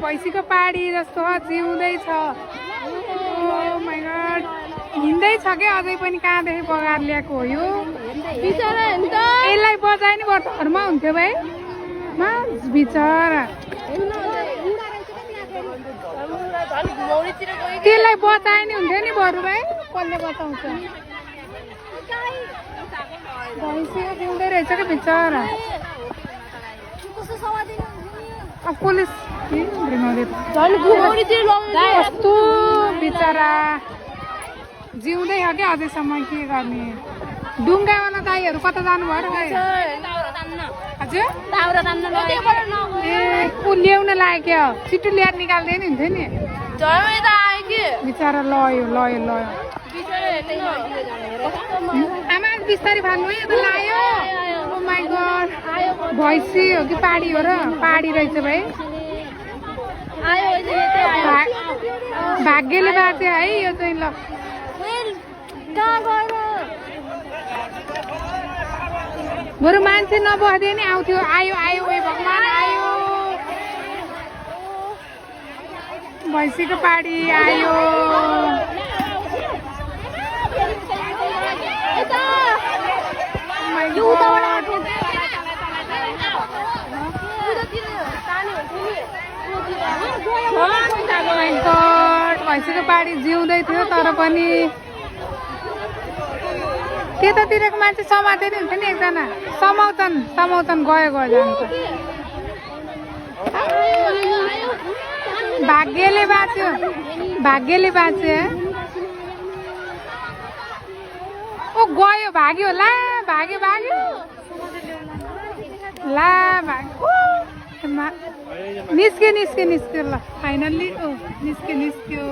भैँसीको पाडी जस्तो जिउँदैछ। ओ my God, हिँड्दैछ क्या अझै पनि। कहाँदेखि बगाएर ल्याएको हो यो? यसलाई बजाए नि बरु घरमा हुन्थ्यो भाइ। बिचरा त्यसलाई बचाए नि हुन्थ्यो नि बरु भाइ। कसले बचाउँछ? भैँसी जिउँदै रहेछ क्या बिचरा। पुलिस कस्तो बिचरा जिउँदै हो क्या अझैसम्म। के गर्ने? डुङ्गावाला दाईहरू कता जानुभयो र गाई? हजुर ए ऊ ल्याउन लाग्यो क्या। छिटो ल्याएर निकाल्दै नि हुन्थ्यो नि। बिचरा लयो लयो लयो। आमा बिस्तारै फाल्नु है। त लायो। ओ माइ गॉड, भैँसी हो कि पाडी हो र? पाडी रहेछ भाइ। भाग्यले बाँच्यो है यो चाहिँ। ल बरु मान्छे नबस्दै नि आउँथ्यो। आयो आयो ए भगवान् आयो। भैँसीको पाडी आयो। भैँसीको पाडी जिउँदै थियो तर पनि त्यतातिरको मान्छे समाते नि हुन्छ नि। एकजना समाउँछन् गयो जान्छ। भाग्यले बाँच्यो। भाग्यले बाँच्यो। ओ गयो भाग्यो। ला भाग्यो भाग्यो। ला भाग्यो। निस्क्यो निस्क्यो निस्क्यो। ल फाइनल्ली ओ निस्क्यो निस्क्यो।